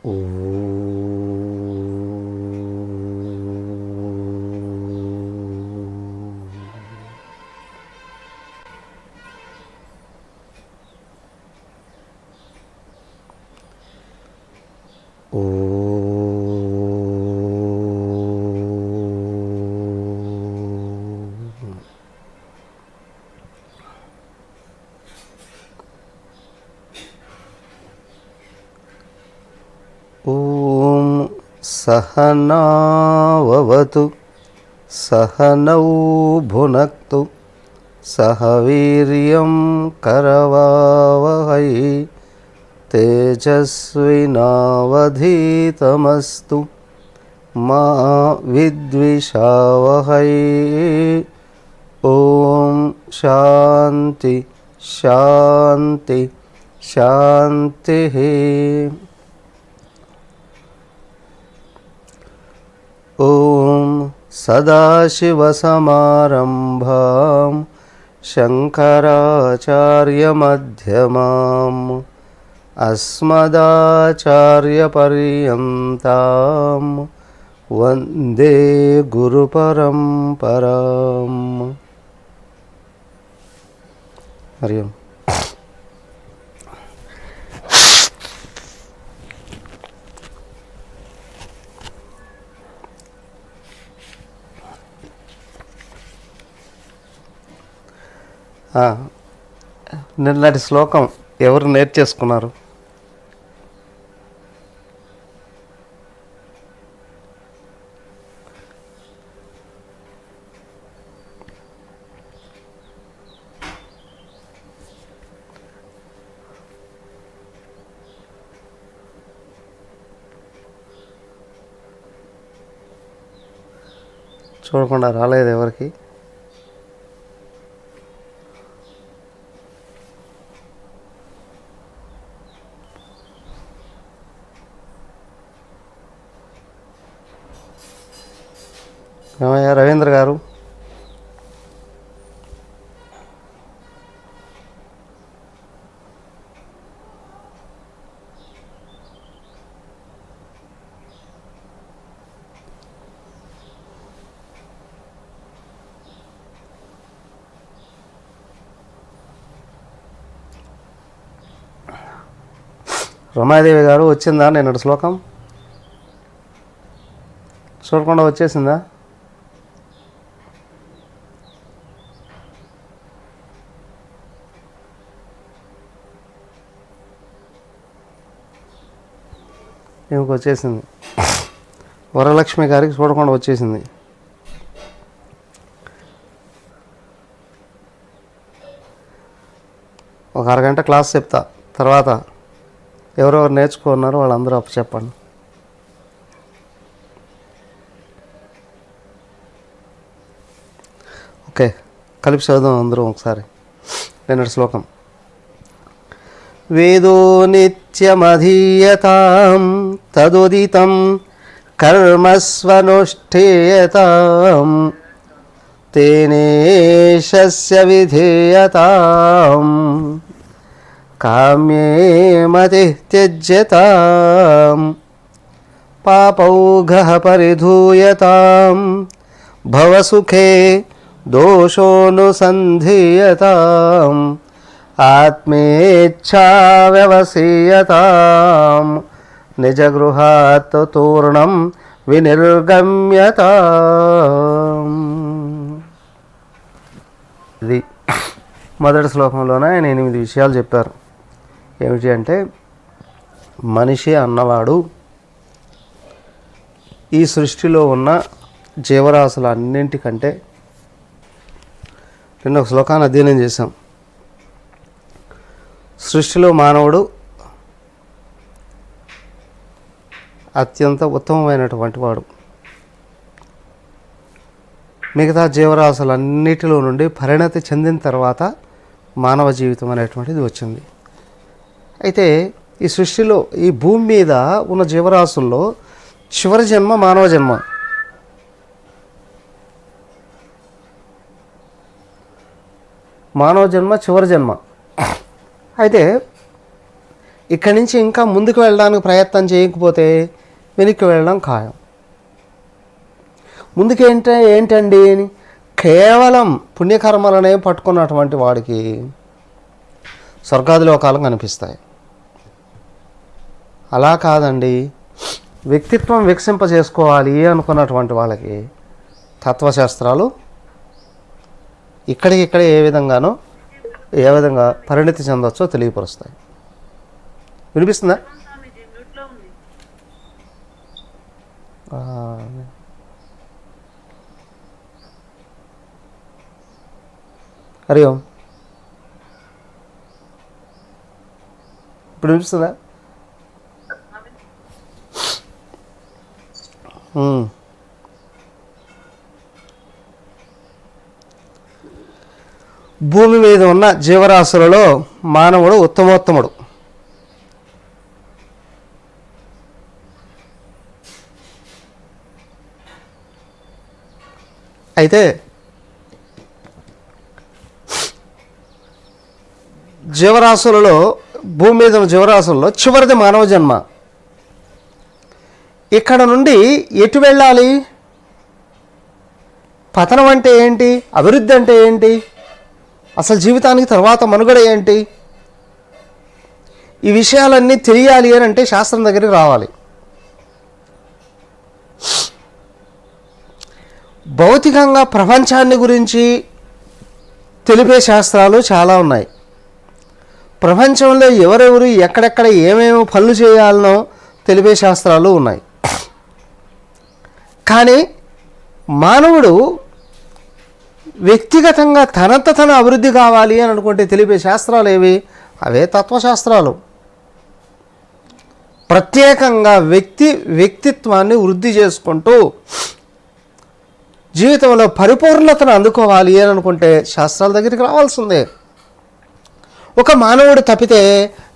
ఓ ఓం సహనావతు సహనౌ భునక్తు సహ వీర్యం కరవావహై తేజస్వినావధీతమస్తు మా విద్విషావహై. ఓం శాంతి శాంతి శాంతి. ఓం సదాశివసమారంభాం శంకరాచార్యమధ్యమాం అస్మదాచార్యపర్యంతాం వందే గురుపరంపరాం. హరి ఓం. నిన్నటి శ్లోకం ఎవరు నేర్చేసుకున్నారు? చూడకుండా రాలేదు ఎవరికి? ఏమయ్యా రవీంద్ర గారు? రమాదేవి గారు వచ్చిందా నిన్నటి శ్లోకం? చూడకుండా వచ్చేసిందా? ఈమెకు వచ్చేసింది. వరలక్ష్మి గారికి చూడకుండా వచ్చేసింది. ఒక అరగంట క్లాస్ చెప్తా, తర్వాత ఎవరెవరు నేర్చుకున్నారో వాళ్ళందరూ అప్పు చెప్పండి. ఓకే, కలిపి చదువుదాం అందరూ ఒకసారి నిన్నటి శ్లోకం. వేదో నిత్యమధీయతాం తదుదితం కర్మస్వనుష్ఠేయతాం తేనేషస్య విధేయతాం కామ్యే మతిః త్యజ్యతాం పాపౌఘః పరిధూయతాం భవసుఖే దోషోనుసంధీయతాం ఆత్మేచ్ఛావ్యవసీయతాం నిజగృహాత్ తూర్ణం వినిర్గమ్యతాం. ఇది మొదటి శ్లోకంలోనే ఆయన 8 విషయాలు చెప్పారు. ఏమిటి అంటే, మనిషి అన్నవాడు ఈ సృష్టిలో ఉన్న జీవరాశులు అన్నింటికంటే, నిన్న ఒక శ్లోకాన్ని అధ్యయనం చేశాం. సృష్టిలో మానవుడు అత్యంత ఉత్తమమైనటువంటి వాడు. మిగతా జీవరాశులన్నిటిలో నుండి పరిణతి చెందిన తర్వాత మానవ జీవితం అనేటువంటిది వచ్చింది. అయితే ఈ సృష్టిలో, ఈ భూమి మీద ఉన్న జీవరాశుల్లో చివరి జన్మ మానవ జన్మ. మానవ జన్మ చివరి జన్మ. అయితే ఇక్కడి నుంచి ఇంకా ముందుకు వెళ్ళడానికి ప్రయత్నం చేయకపోతే వెనక్కి వెళ్ళడం ఖాయం. ఏంటండి అని కేవలం పుణ్యకర్మలనే పట్టుకున్నటువంటి వాడికి స్వర్గాది లోకాలు కనిపిస్తాయి. అలా కాదండి, వ్యక్తిత్వం వికసింపజేసుకోవాలి అనుకున్నటువంటి వాళ్ళకి తత్వశాస్త్రాలు ఇక్కడికిక్కడే ఏ విధంగా పరిణతి చెందవచ్చో తెలియపరుస్తాయి. వినిపిస్తుందా? హరి ఓం. ఇప్పుడు వినిపిస్తుందా? భూమి మీద ఉన్న జీవరాశులలో మానవుడు ఉత్తమోత్తముడు. అయితే భూమి మీద ఉన్న జీవరాశులలో చివరిది మానవ జన్మ. ఇక్కడ నుండి ఎటు వెళ్ళాలి? పతనం అంటే ఏంటి? అభివృద్ధి అంటే ఏంటి? అసలు జీవితానికి తర్వాత మనుగడ ఏంటి? ఈ విషయాలన్నీ తెలియాలి అని అంటే శాస్త్రం దగ్గరికి రావాలి. భౌతికంగా ప్రపంచాన్ని గురించి తెలిపే శాస్త్రాలు చాలా ఉన్నాయి. ప్రపంచంలో ఎవరెవరు ఎక్కడెక్కడ ఏమేమి పనులు చేయాలనో తెలిపే శాస్త్రాలు ఉన్నాయి. కానీ మానవుడు వ్యక్తిగతంగా తన అభివృద్ధి కావాలి అని అనుకుంటే తెలిపే శాస్త్రాలు ఏవి? అవే తత్వశాస్త్రాలు. ప్రత్యేకంగా వ్యక్తిత్వాన్ని వృద్ధి చేసుకుంటూ జీవితంలో పరిపూర్ణతను అందుకోవాలి అని అనుకుంటే శాస్త్రాల దగ్గరికి రావాల్సిందే. ఒక మానవుడు తప్పితే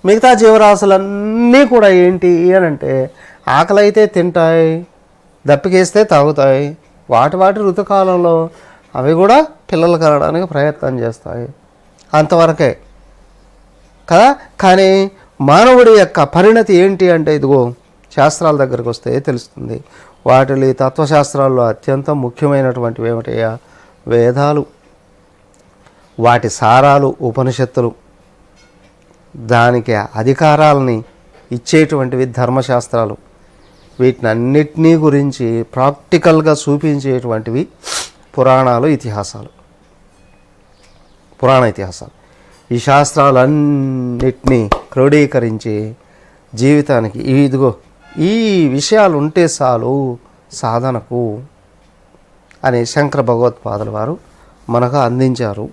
మిగతా జీవరాశులన్నీ కూడా ఏంటి అని అంటే ఆకలి అయితే తింటాయి, దప్పికేస్తే తాగుతాయి, వాటి ఋతుకాలంలో అవి కూడా పిల్లలు కనడానికి ప్రయత్నం చేస్తాయి, అంతవరకే కదా. కానీ మానవుడి యొక్క పరిణతి ఏంటి అంటే ఇదిగో శాస్త్రాల దగ్గరికి వస్తే తెలుస్తుంది. వాటిలో తత్వశాస్త్రాల్లో అత్యంత ముఖ్యమైనటువంటివి ఏమిటయ్యా? వేదాలు, వాటి సారాలు ఉపనిషత్తులు, దానికి అధికారాలని ఇచ్చేటువంటివి ధర్మశాస్త్రాలు. వీటిని అన్నిటినీ గురించి ప్రాక్టికల్గా చూపించేటువంటివి పురాణ ఇతిహాసాలు. ఈ శాస్త్రాలన్నిటినీ క్రోడీకరించి జీవితానికి ఇదిగో ఈ విషయాలు ఉంటే చాలు సాధనకు అని శంకర భగవత్పాదుల వారు మనకు అందించారు.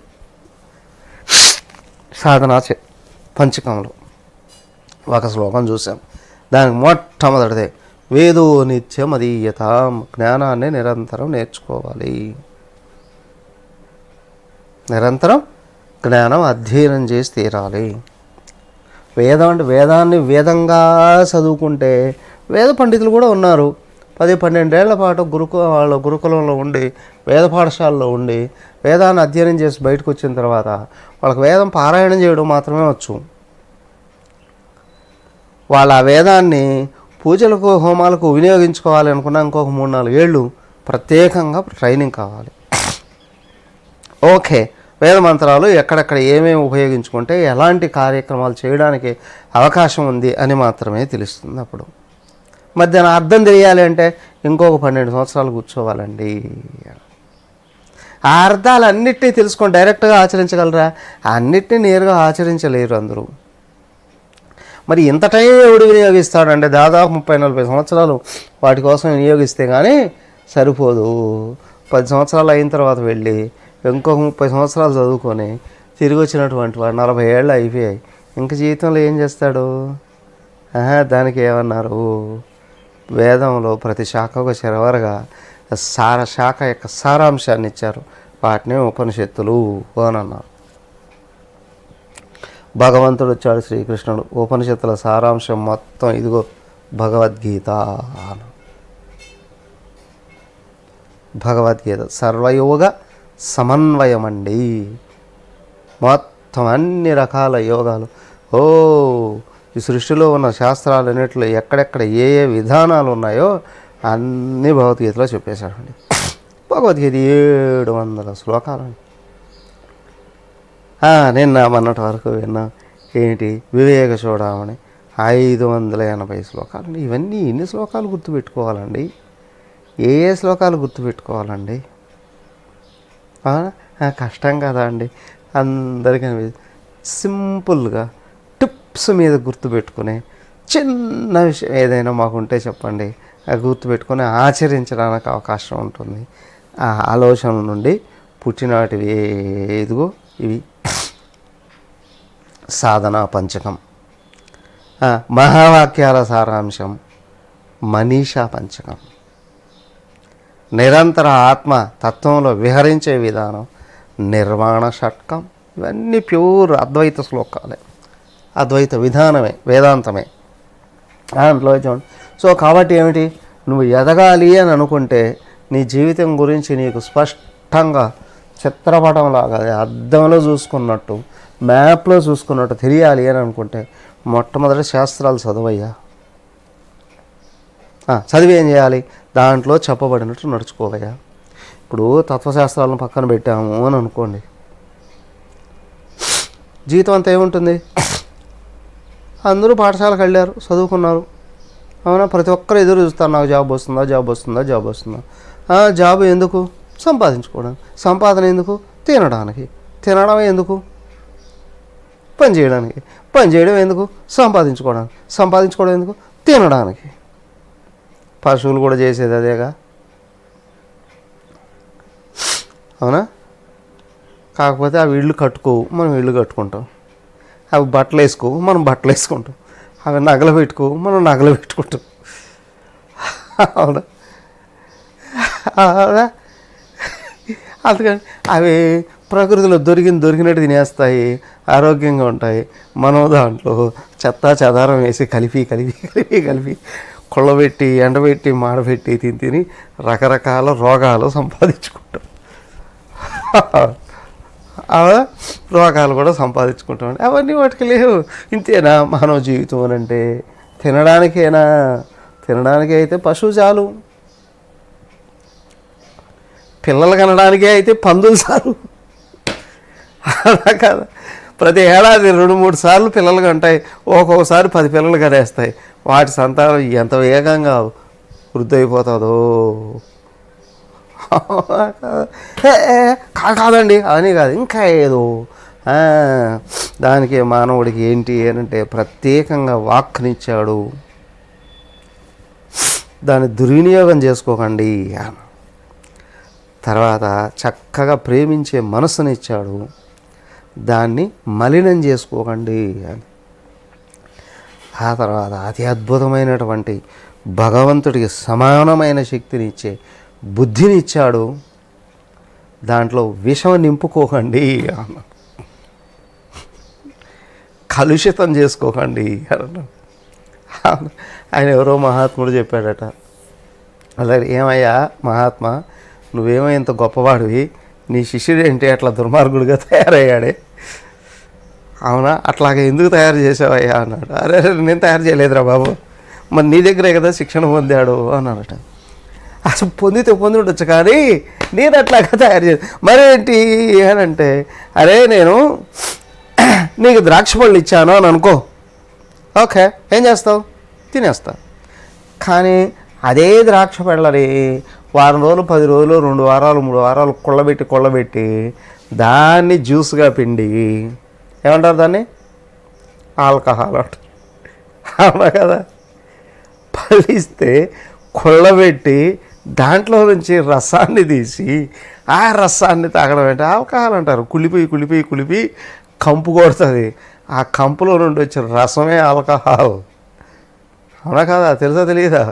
సాధనా పంచకంలో ఒక శ్లోకం చూసాం. దానికి మొట్టమొదటిదే వేదో నిత్యం అధీయత, జ్ఞానాన్ని నిరంతరం నేర్చుకోవాలి, నిరంతరం జ్ఞానం అధ్యయనం చేసి తీరాలి. వేదం అంటే వేదాన్ని వేదంగా చదువుకుంటే వేద పండితులు కూడా ఉన్నారు. 10-12 ఏళ్ల పాటు గురుకులంలో ఉండి వేద పాఠశాలలో ఉండి వేదాన్ని అధ్యయనం చేసి బయటకు వచ్చిన తర్వాత వాళ్ళకి వేదం పారాయణం చేయడం మాత్రమే వచ్చు. వాళ్ళ ఆ వేదాన్ని పూజలకు హోమాలకు వినియోగించుకోవాలి అనుకున్నా ఇంకొక 3-4 ఏళ్ళు ప్రత్యేకంగా ట్రైనింగ్ కావాలి. ఓకే, వేద మంత్రాలు ఎక్కడెక్కడ ఏమేమి ఉపయోగించుకుంటే ఎలాంటి కార్యక్రమాలు చేయడానికి అవకాశం ఉంది అని మాత్రమే తెలుస్తుంది. అప్పుడు మరి దాని అర్థం తెలియాలి అంటే ఇంకొక 12 సంవత్సరాలు కూర్చోవాలండి. ఆ అర్థాలు అన్నిటినీ తెలుసుకొని డైరెక్ట్గా ఆచరించగలరా? అన్నిటినీ నేరుగా ఆచరించలేరు అందరూ. మరి ఇంత టైం ఎవడు వినియోగిస్తాడంటే దాదాపు 30-40 సంవత్సరాలు వాటి కోసం వినియోగిస్తే కానీ సరిపోదు. 10 సంవత్సరాలు అయిన తర్వాత వెళ్ళి ఇంకొక 30 సంవత్సరాలు చదువుకొని తిరిగి వచ్చినటువంటి వాడు 40 ఏళ్ళు అయిపోయాయి. ఇంక జీవితంలో ఏం చేస్తాడు? దానికి ఏమన్నారు? వేదంలో ప్రతి శాఖకు చివరగా శాఖ యొక్క సారాంశాన్ని ఇచ్చారు. వాటిని ఉపనిషత్తులు అని అన్నారు. భగవంతుడు వచ్చాడు, శ్రీకృష్ణుడు. ఉపనిషత్తుల సారాంశం మొత్తం ఇదిగో భగవద్గీత. భగవద్గీత సర్వయోగ సమన్వయం అండి. మొత్తం అన్ని రకాల యోగాలు. ఈ సృష్టిలో ఉన్న శాస్త్రాలన్నింటిలో ఎక్కడెక్కడ ఏ ఏ విధానాలు ఉన్నాయో అన్నీ భగవద్గీతలో చెప్పేశాడండి. భగవద్గీత 700 శ్లోకాలండి. నిన్న మొన్నటి వరకు విన్నా ఏంటి వివేక చూడమని 580 శ్లోకాలండి. ఇవన్నీ ఎన్ని శ్లోకాలు గుర్తుపెట్టుకోవాలండి? ఏ ఏ శ్లోకాలు గుర్తుపెట్టుకోవాలండి? కష్టం కదా అండి. అందరికీ సింపుల్గా టిప్స్ మీద గుర్తుపెట్టుకునే చిన్న విషయం ఏదైనా మాకుంటే చెప్పండి, అది గుర్తుపెట్టుకొని ఆచరించడానికి అవకాశం ఉంటుంది. ఆ ఆలోచన నుండి పుట్టినాటివి ఇదిగో ఇవి సాధనా పంచకం, మహావాక్యాల సారాంశం మనీషా పంచకం, నిరంతర ఆత్మ తత్వంలో విహరించే విధానం నిర్వాణ షట్కం. ఇవన్నీ ప్యూర్ అద్వైత శ్లోకాలే, అద్వైత విధానమే, వేదాంతమే దాంట్లో చూడండి. సో కాబట్టి ఏమిటి, నువ్వు ఎదగాలి అని అనుకుంటే నీ జీవితం గురించి నీకు స్పష్టంగా చిత్రపటంలాగా అద్దంలో చూసుకున్నట్టు, మ్యాప్లో చూసుకున్నట్టు తెలియాలి అని అనుకుంటే మొట్టమొదటి శాస్త్రాలు చదువయ్యా. చదివి ఏం చేయాలి, దాంట్లో చెప్పబడినట్టు నడుచుకోవయ్యా. ఇప్పుడు తత్వశాస్త్రాలను పక్కన పెట్టాము అని అనుకోండి, జీవితం అంతా ఏముంటుంది? అందరూ పాఠశాలకు వెళ్ళారు, చదువుకున్నారు, అవునా? ప్రతి ఒక్కరు ఎదురు చూస్తారు, నాకు జాబ్ వస్తుందా, జాబ్ వస్తుందా, జాబ్ వస్తుందా. జాబ్ ఎందుకు? సంపాదించుకోవడానికి. సంపాదన ఎందుకు? తినడానికి. తినడం ఎందుకు? పని చేయడానికి. పని చేయడం ఎందుకు? సంపాదించుకోవడానికి. సంపాదించుకోవడం ఎందుకు? తినడానికి. పశువులు కూడా చేసేది అదేగా, అవునా? కాకపోతే అవి ఇళ్ళు కట్టుకోవు, మనం ఇళ్ళు కట్టుకుంటాం. అవి బట్టలు వేసుకోవు, మనం బట్టలు వేసుకుంటాం. అవి నగలు పెట్టుకోవు, మనం నగలు పెట్టుకుంటాం. అవునా? అందుకని అవి ప్రకృతిలో దొరికినట్టు తినేస్తాయి, ఆరోగ్యంగా ఉంటాయి. మనం దాంట్లో చెత్త చెదారం వేసి కలిపి కొళ్ళబెట్టి ఎండబెట్టి మాడబెట్టి తిని రకరకాల రోగాలు సంపాదించుకుంటాం. రోగాలు కూడా సంపాదించుకుంటాం. అవన్నీ వాటికి లేవు. ఇంతేనా మానవ జీవితం అని అంటే? తినడానికేనా? తినడానికి అయితే పశువు చాలు, పిల్లలు కనడానికే అయితే పందులు చాలు. అలా కాదు, ప్రతి ఏడాది 2-3 సార్లు పిల్లలు కంటాయి, ఒక్కొక్కసారి 10 పిల్లలు కనేస్తాయి. వాటి సంతానం ఎంత వేగంగా వృద్ధి అయిపోతుందో. కాదండి అని కాదు, ఇంకా ఏదో దానికి మానవుడికి ఏంటి అని అంటే ప్రత్యేకంగా వాక్కునిచ్చాడు, దాన్ని దుర్వినియోగం చేసుకోకండి. తర్వాత చక్కగా ప్రేమించే మనసునిచ్చాడు, దాన్ని మలినం చేసుకోకండి అని. ఆ తర్వాత అతి అద్భుతమైనటువంటి భగవంతుడికి సమానమైన శక్తిని ఇచ్చే బుద్ధిని ఇచ్చాడు, దాంట్లో విషం నింపుకోకండి అన్న, కలుషితం చేసుకోకండి అన్న. ఆయన ఎవరో మహాత్ముడు చెప్పాడట, అలాగే ఏమయ్యా మహాత్మా, నువ్వేమో ఇంత గొప్పవాడివి, నీ శిష్యుడు ఏంటి అట్లా దుర్మార్గుడిగా తయారయ్యాడే, అవునా? అట్లాగే ఎందుకు తయారు చేసావయ్యా అన్నాడు. అరే నేను తయారు చేయలేదురా బాబు, మరి నీ దగ్గరే కదా శిక్షణ పొందాడు అన్నాడట. అసలు పొంది ఉండొచ్చు, కానీ నేను అట్లాగా తయారు చేసి మరేంటి అని అంటే, అరే నేను నీకు ద్రాక్ష పళ్ళు ఇచ్చాను అని అనుకో, ఓకే, ఏం చేస్తావు? తినేస్తావు. కానీ అదే ద్రాక్ష పళ్ళని వారం రోజులు, 10 రోజులు, 2 వారాలు, 3 వారాలు కొల్లబెట్టి దాన్ని జ్యూస్గా పిండి ఏమంటారు దాన్ని? ఆల్కహాల్ అంటారు, అవునా కదా? పలిస్తే కొల్లబెట్టి దాంట్లో నుంచి రసాన్ని తీసి ఆ రసాన్ని తాగడం అంటే ఆల్కహాల్ అంటారు. కులిపి కంపు కొడుతుంది, ఆ కంపులో నుండి వచ్చిన రసమే ఆల్కహాల్, అవునా కదా? తెలుసా తెలియదా?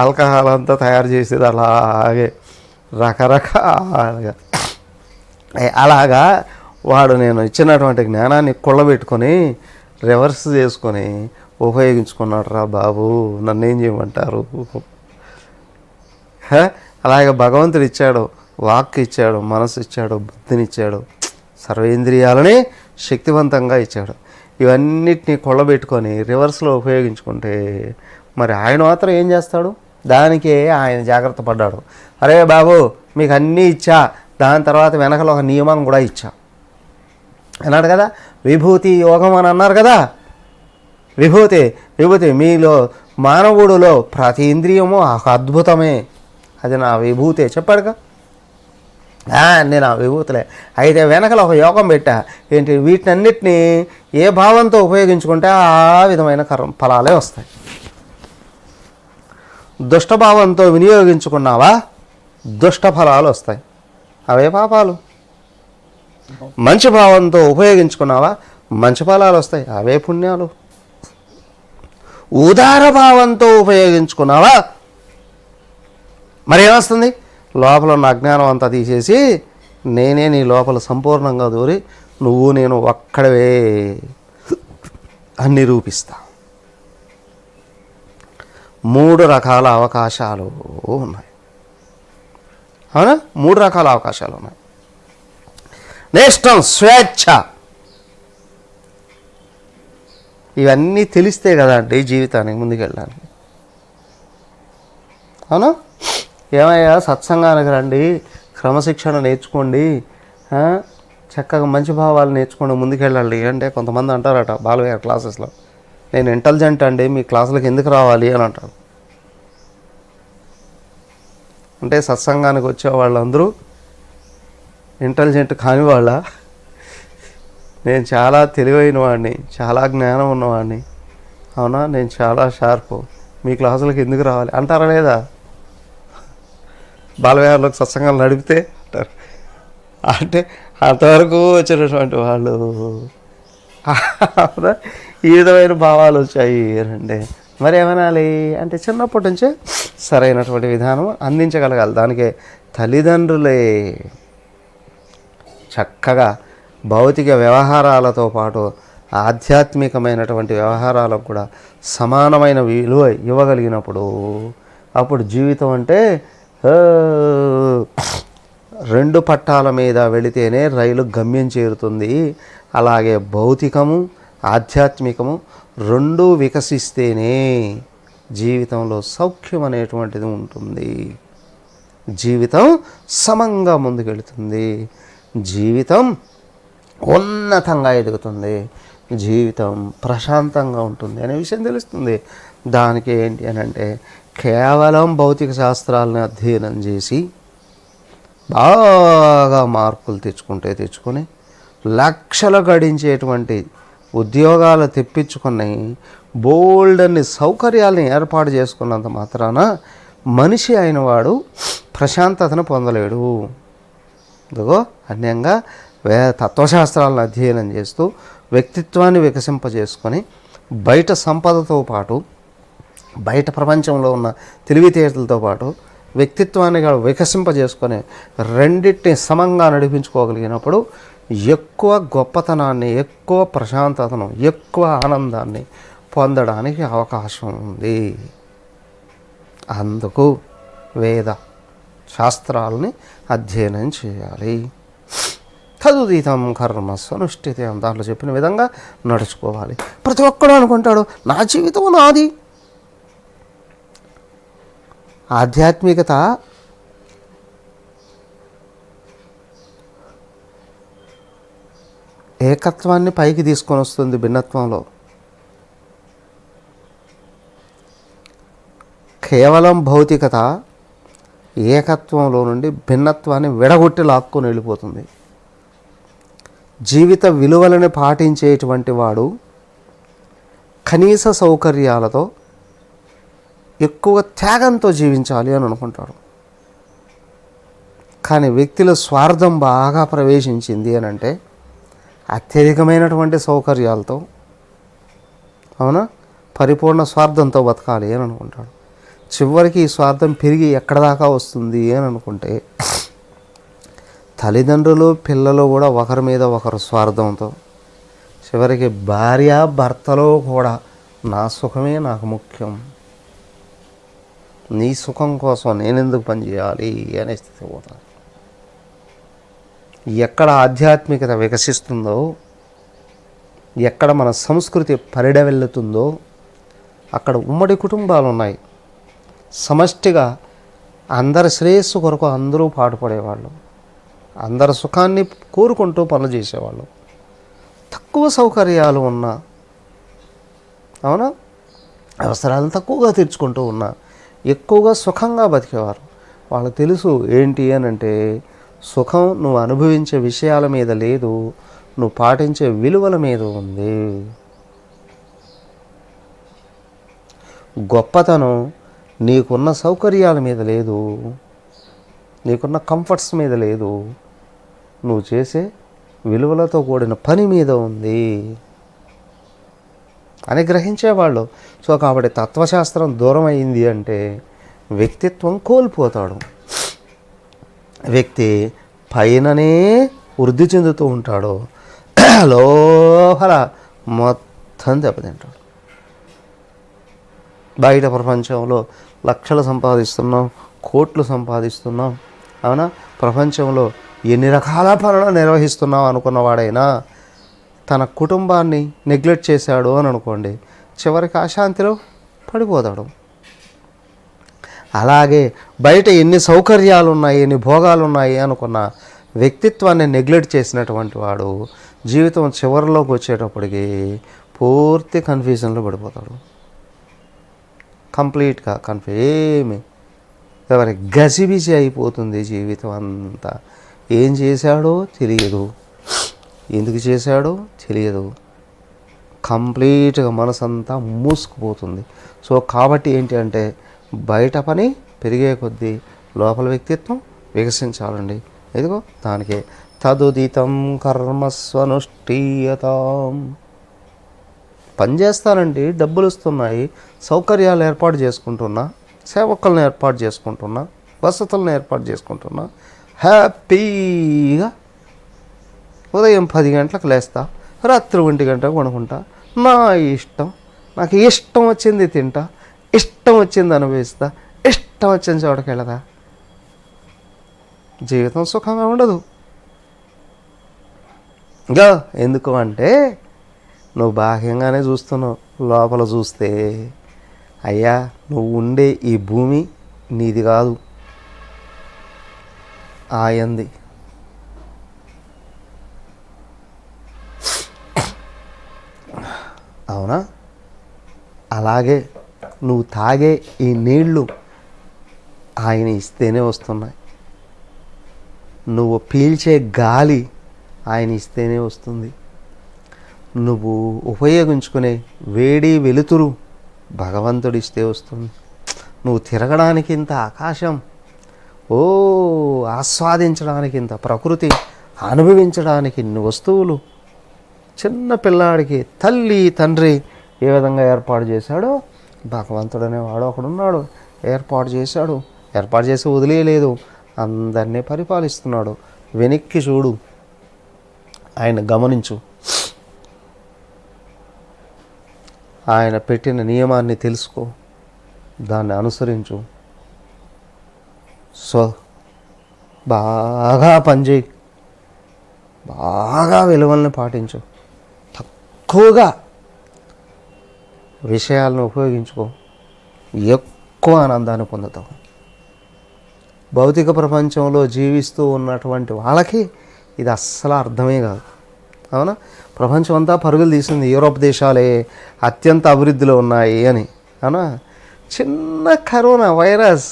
ఆల్కహాల్ అంతా తయారు చేసేది అలాగే రకరకాలుగా. అలాగా వాడు నేను ఇచ్చినటువంటి జ్ఞానాన్ని కొల్లబెట్టుకొని రివర్స్ చేసుకొని ఉపయోగించుకున్నాడు రా బాబు, నన్నేం చేయమంటారు? అలాగే భగవంతుడు ఇచ్చాడు, వాక్ ఇచ్చాడు, మనసు ఇచ్చాడు, బుద్ధినిచ్చాడు, సర్వేంద్రియాలని శక్తివంతంగా ఇచ్చాడు. ఇవన్నిటినీ కొల్లబెట్టుకొని రివర్స్లో ఉపయోగించుకుంటే మరి ఆయన మాత్రం ఏం చేస్తాడు? దానికే ఆయన జాగ్రత్త పడ్డాడు. అరే బాబు, మీకు అన్నీ ఇచ్చా, దాని తర్వాత వెనకలో ఒక నియమం కూడా ఇచ్చా అన్నాడు కదా. విభూతి యోగం అని అన్నారు కదా. విభూతి మీలో మానవుడిలో ప్రతి ఇంద్రియము ఒక అద్భుతమే, అది నా విభూతే చెప్పాడుగా. నేను ఆ విభూతులే. అయితే వెనకలో ఒక యోగం పెట్టా ఏంటి, వీటినన్నిటినీ ఏ భావంతో ఉపయోగించుకుంటే ఆ విధమైన ఫలాలే వస్తాయి. దుష్టభావంతో వినియోగించుకున్నావా దుష్ట ఫలాలు వస్తాయి, అవే పాపాలు. మంచి భావంతో ఉపయోగించుకున్నావా మంచి ఫలాలు వస్తాయి, అవే పుణ్యాలు. ఉదార భావంతో ఉపయోగించుకున్నావా మరి ఏమొస్తుంది? లోపల ఉన్న అజ్ఞానం అంతా తీసేసి నేనే నీ లోపల సంపూర్ణంగా దూరి నువ్వు నేను ఒక్కడవే అని నిరూపిస్తా. 3 రకాల అవకాశాలు ఉన్నాయి. అవునా? 3 రకాల అవకాశాలు ఉన్నాయి. నెక్స్ట్ స్వేచ్ఛ. ఇవన్నీ తెలిస్తే కదా అండి జీవితానికి ముందుకెళ్ళడానికి. అవునా? ఏమయ్యా సత్సంగానికి రండి, క్రమశిక్షణ నేర్చుకోండి, చక్కగా మంచి భావాలు నేర్చుకోండి, ముందుకెళ్ళాలి అంటే కొంతమంది అంటారట బాలయ్య క్లాసెస్లో, నేను ఇంటెలిజెంట్ అండి, మీ క్లాసులకు ఎందుకు రావాలి అని అంటారు. అంటే సత్సంగానికి వచ్చే వాళ్ళందరూ ఇంటెలిజెంట్ కాని వాళ్ళ? నేను చాలా తెలివైన వాడిని, చాలా జ్ఞానం ఉన్నవాడిని, అవునా, నేను చాలా షార్పు, మీ క్లాసులకు ఎందుకు రావాలి అంటారా లేదా? బాలవ్యాహారంలోకి సత్సంగాలు నడిపితే అంటారు. అంటే అంతవరకు వచ్చినటువంటి వాళ్ళు ఈ విధమైన భావాలు వచ్చాయి అంటే మరి ఏమనాలి అంటే చిన్నప్పటి నుంచే సరైనటువంటి విధానం అందించగలగాలి. దానికే తల్లిదండ్రులే చక్కగా భౌతిక వ్యవహారాలతో పాటు ఆధ్యాత్మికమైనటువంటి వ్యవహారాలకు కూడా సమానమైన విలువ ఇవ్వగలిగినప్పుడు అప్పుడు జీవితం అంటే 2 పట్టాల మీద వెళితేనే రైలు గమ్యం చేరుతుంది. అలాగే భౌతికము ఆధ్యాత్మికము 2 వికసిస్తేనే జీవితంలో సౌఖ్యం అనేటువంటిది ఉంటుంది. జీవితం సమంగా ముందుకెళ్తుంది, జీవితం ఉన్నతంగా ఎదుగుతుంది, జీవితం ప్రశాంతంగా ఉంటుంది అనే విషయం తెలుస్తుంది. దానికి ఏంటి అని అంటే కేవలం భౌతిక శాస్త్రాలను అధ్యయనం చేసి బాగా మార్కులు తెచ్చుకొని లక్షలు గడించేటువంటి ఉద్యోగాలు తెప్పించుకుని బోల్డ్ అన్ని సౌకర్యాలను ఏర్పాటు చేసుకున్నంత మాత్రాన మనిషి అయిన వాడు ప్రశాంతతను పొందలేడు. ఇదిగో అన్యంగా తత్వశాస్త్రాలను అధ్యయనం చేస్తూ వ్యక్తిత్వాన్ని వికసింపజేసుకొని బయట సంపదతో పాటు బయట ప్రపంచంలో ఉన్న తెలివితేటలతో పాటు వ్యక్తిత్వాన్ని వికసింపజేసుకొని రెండింటిని సమంగా నడిపించుకోగలిగినప్పుడు ఎక్కువ గొప్పతనాన్ని, ఎక్కువ ప్రశాంతతను, ఎక్కువ ఆనందాన్ని పొందడానికి అవకాశం ఉంది. అందుకు వేద శాస్త్రాలని అధ్యయనం చేయాలి. తదుదితం కర్మ స్వనుష్ఠితం, దాంట్లో చెప్పిన విధంగా నడుచుకోవాలి. ప్రతి ఒక్కడు అనుకుంటాడు నా జీవితం నాది. ఆధ్యాత్మికత ఏకత్వాన్ని పైకి తీసుకొని వస్తుంది. భిన్నత్వంలో కేవలం భౌతికత ఏకత్వంలో నుండి భిన్నత్వాన్ని విడగొట్టి లాక్కొని వెళ్ళిపోతుంది. జీవిత విలువలను పాటించేటువంటి వాడు కనీస సౌకర్యాలతో ఎక్కువ త్యాగంతో జీవించాలి అని అనుకుంటాడు. కానీ వ్యక్తిలో స్వార్థం బాగా ప్రవేశించింది అని అంటే అత్యధికమైనటువంటి సౌకర్యాలతో, అవునా, పరిపూర్ణ స్వార్థంతో బతకాలి అని అనుకుంటాడు. చివరికి ఈ స్వార్థం పెరిగి ఎక్కడ దాకా వస్తుంది అని అనుకుంటే తల్లిదండ్రులు పిల్లలు కూడా ఒకరి మీద ఒకరు స్వార్థంతో, చివరికి భార్య భర్తలో కూడా నా సుఖమే నాకు ముఖ్యం, నీ సుఖం కోసం నేనెందుకు పనిచేయాలి అనే స్థితి పోతాను. ఎక్కడ ఆధ్యాత్మికత వికసిస్తుందో ఎక్కడ మన సంస్కృతి పరిడవెళ్ళుతుందో అక్కడ ఉమ్మడి కుటుంబాలు ఉన్నాయి. సమష్టిగా అందరి శ్రేయస్సు కొరకు అందరూ పాటుపడేవాళ్ళు, అందరి సుఖాన్ని కోరుకుంటూ పనులు చేసేవాళ్ళు. తక్కువ సౌకర్యాలు ఉన్నా, అవునా, అవసరాలను తక్కువగా తీర్చుకుంటూ ఉన్నా ఎక్కువగా సుఖంగా బతికేవారు. వాళ్ళకి తెలుసు ఏంటి అని అంటే, సుఖం నువ్వు అనుభవించే విషయాల మీద లేదు, నువ్వు పాటించే విలువల మీద ఉంది. గొప్పతనం నీకున్న సౌకర్యాల మీద లేదు, నీకున్న కంఫర్ట్స్ మీద లేదు, నువ్వు చేసే విలువలతో కూడిన పని మీద ఉంది అని గ్రహించేవాళ్ళు. సో కాబట్టి తత్వశాస్త్రం దూరం అయింది అంటే వ్యక్తిత్వం కోల్పోతాడు. వ్యక్తి పైననే వృద్ధి చెందుతూ ఉంటాడు, లోపల మొత్తం దెబ్బతింటాడు. బయట ప్రపంచంలో లక్షలు సంపాదిస్తున్నాం, కోట్లు సంపాదిస్తున్నాం, అవునా, ప్రపంచంలో ఎన్ని రకాల పనులు నిర్వహిస్తున్నాం అనుకున్నవాడైనా తన కుటుంబాన్ని నెగ్లెక్ట్ చేశాడు అని అనుకోండి, చివరికి అశాంతిలో పడిపోతాడు. అలాగే బయట ఎన్ని సౌకర్యాలు ఉన్నాయి, ఎన్ని భోగాలు ఉన్నాయి అనుకున్న వ్యక్తిత్వాన్ని నెగ్లెక్ట్ చేసినటువంటి వాడు జీవితం చివరిలోకి వచ్చేటప్పటికి పూర్తి కన్ఫ్యూజన్లో పడిపోతాడు. కంప్లీట్గా ఏమి ఎవరి గజిబిజి అయిపోతుంది జీవితం అంతా. ఏం చేశాడో తెలియదు, ఎందుకు చేశాడో తెలియదు, కంప్లీట్గా మనసంతా మూసుకుపోతుంది. సో కాబట్టి ఏంటి అంటే బయట పని పెరిగే కొద్దీ లోపల వ్యక్తిత్వం వికసించాలండి. ఇదిగో దానికే తదుదితం కర్మస్వనుష్ఠీయతాం. పనిచేస్తానండి, డబ్బులు వస్తున్నాయి, సౌకర్యాలు ఏర్పాటు చేసుకుంటున్నా, సేవకులను ఏర్పాటు చేసుకుంటున్నా, వసతులను ఏర్పాటు చేసుకుంటున్నా, హ్యాపీగా ఉదయం 10 గంటలకు లేస్తా, రాత్రి 1 గంటకు పడుకుంటా, నా ఇష్టం, నాకు ఇష్టం వచ్చింది తింటా, ఇష్టం వచ్చింది అనుభవిస్తా, ఇష్టం వచ్చిన చోటకి వెళ్ళదా, జీవితం సుఖంగా ఉండదు. ఇంకా ఎందుకు అంటే నువ్వు బాహ్యంగానే చూస్తున్నావు, లోపల చూస్తే అయ్యా నువ్వు ఉండే ఈ భూమి నీది కాదు, ఆయంది. అవునా? అలాగే నువ్వు తాగే ఈ నీళ్ళు ఆయన ఇస్తేనే వస్తున్నాయి, నువ్వు పీల్చే గాలి ఆయన ఇస్తేనే వస్తుంది, నువ్వు ఉపయోగించుకునే వేడి వెలుతురు భగవంతుడు ఇస్తే వస్తుంది, నువ్వు తిరగడానికి ఇంత ఆకాశం, ఆస్వాదించడానికి ఇంత ప్రకృతి, అనుభవించడానికి ఇన్ని వస్తువులు, చిన్న పిల్లాడికి తల్లి తండ్రి ఏ విధంగా ఏర్పాటు చేశాడో భగవంతుడు అనేవాడు ఒకడున్నాడు, ఏర్పాటు చేశాడు, ఏర్పాటు చేసి వదిలేయలేదు, అందరినీ పరిపాలిస్తున్నాడు. వెనక్కి చూడు, ఆయన గమనించు, ఆయన పెట్టిన నియమాన్ని తెలుసుకో, దాన్ని అనుసరించు. సో బాగా పనిచేయి, బాగా విలువల్ని పాటించు, తక్కువగా విషయాలను ఉపయోగించుకో, ఎక్కువ ఆనందాన్ని పొందుతావు. భౌతిక ప్రపంచంలో జీవిస్తూ ఉన్నటువంటి వాళ్ళకి ఇది అస్సలు అర్థమే కాదు. అవునా? ప్రపంచం అంతా పరుగులు తీసింది, యూరోప్ దేశాలే అత్యంత అభివృద్ధిలో ఉన్నాయి అని. అవునా? చిన్న కరోనా వైరస్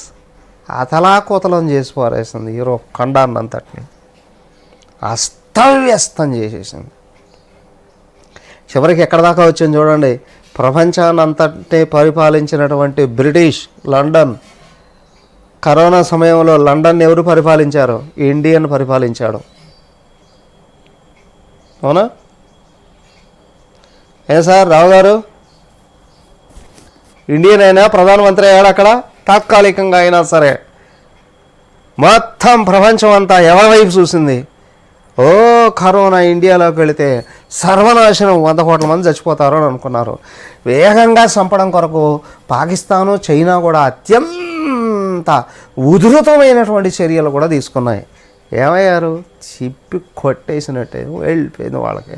అతలాకుతలం చేసి పారేసింది యూరోప్ ఖండాన్నంతటిని, అస్తవ్యస్తం చేసేసింది. చివరికి ఎక్కడ దాకా వచ్చింది చూడండి. ప్రపంచాన్ని అంతటి పరిపాలించినటువంటి బ్రిటిష్ లండన్, కరోనా సమయంలో లండన్ ఎవరు పరిపాలించారు? ఇండియన్ పరిపాలించాడు. అవునా? ఏ సార్ రావు గారు, ఇండియన్ అయినా ప్రధానమంత్రి అయ్యాడు అక్కడ, తాత్కాలికంగా అయినా సరే మొత్తం ప్రపంచం అంతా ఎవరి వైపు చూసింది? కరోనా ఇండియాలోకి వెళితే సర్వనాశనం, 100 కోట్ల మంది చచ్చిపోతారు అని అనుకున్నారు. వేగంగా చంపడం కొరకు పాకిస్తాను, చైనా కూడా అత్యంత ఉధృతమైనటువంటి చర్యలు కూడా తీసుకున్నాయి. ఏమయ్యారు? చిప్పి కొట్టేసినట్టే వెళ్ళిపోయింది వాళ్ళకి.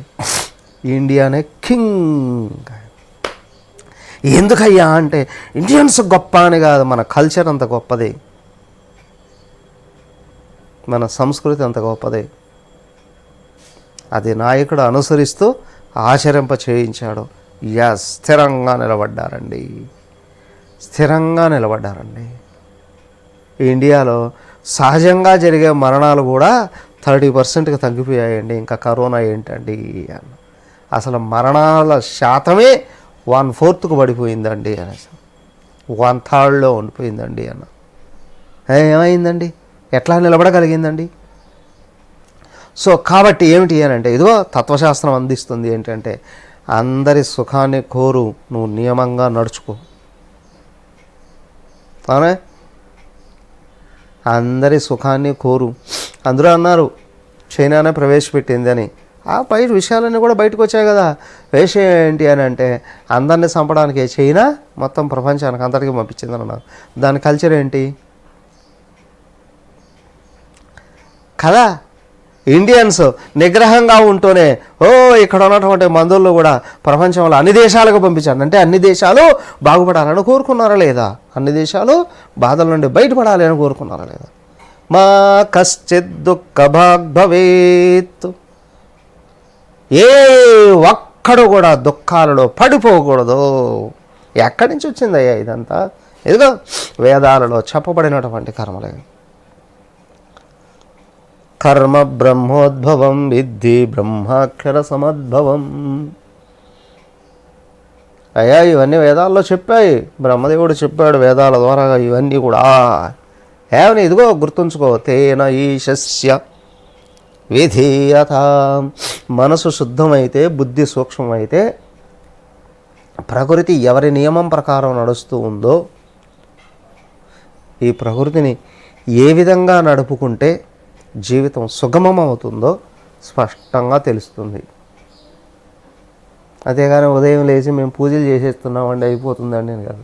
ఇండియానే కింగ్. ఎందుకయ్యా అంటే ఇండియన్స్ గొప్ప అని కాదు, మన కల్చర్ అంత గొప్పది, మన సంస్కృతి అంత గొప్పది. అది నాయకుడు అనుసరిస్తూ ఆచరింప చేయించాడు. స్థిరంగా నిలబడ్డారండి, స్థిరంగా నిలబడ్డారండి. ఇండియాలో సహజంగా జరిగే మరణాలు కూడా 30%కి తగ్గిపోయాయండి. ఇంకా కరోనా ఏంటండి అన్న, అసలు మరణాల శాతమే 1/4కు పడిపోయిందండి అనేసి, 1/3లో ఉండిపోయిందండి అన్న. ఏమైందండి, ఎట్లా నిలబడగలిగిందండి? సో కాబట్టి ఏమిటి అని అంటే, ఇదిగో తత్వశాస్త్రం అందిస్తుంది ఏంటంటే, అందరి సుఖాన్ని కోరు, నువ్వు నియమంగా నడుచుకో. అవునా, అందరి సుఖాన్ని కోరు. అందరూ అన్నారు చైనానే ప్రవేశపెట్టింది అని. ఆ బయట విషయాలన్నీ కూడా బయటకు వచ్చాయి కదా. విషయం ఏంటి అని అంటే, అందరినీ చంపడానికి చైనా మొత్తం ప్రపంచానికి అందరికీ పంపించిందని అన్నారు. దాని కల్చర్ ఏంటి కదా. ఇండియన్స్ నిగ్రహంగా ఉంటూనే ఇక్కడ ఉన్నటువంటి మందుల్లో కూడా ప్రపంచంలో అన్ని దేశాలకు పంపించారు. అంటే అన్ని దేశాలు బాగుపడాలని కోరుకున్నారా లేదా? అన్ని దేశాలు బాధల నుండి బయటపడాలి అని కోరుకున్నారా లేదా? మా కశ్చిత్ దుఃఖ భాగ్ భవేత్, ఏ ఒక్కడు కూడా దుఃఖాలలో పడిపోకూడదు. ఎక్కడి నుంచి వచ్చిందయ్యా ఇదంతా? ఇదిగో వేదాలలో చెప్పబడినటువంటి కర్మలే. కర్మ బ్రహ్మోద్భవం విద్ధి బ్రహ్మాక్షర సమద్భవం. అయ్యా ఇవన్నీ వేదాల్లో చెప్పాయి, బ్రహ్మదేవుడు చెప్పాడు వేదాల ద్వారా ఇవన్నీ కూడా. ఏమని ఇదిగో గుర్తుంచుకో, తేన ఈశస్య విధీయత. మనసు శుద్ధమైతే, బుద్ధి సూక్ష్మమైతే, ప్రకృతి ఎవరి నియమం ప్రకారం నడుస్తూ ఉందో, ఈ ప్రకృతిని ఏ విధంగా నడుపుకుంటే జీవితం సుగమం అవుతుందో స్పష్టంగా తెలుస్తుంది. అంతేగాని ఉదయం లేచి మేము పూజలు చేసేస్తున్నామండి అయిపోతుందండి అని కాదు.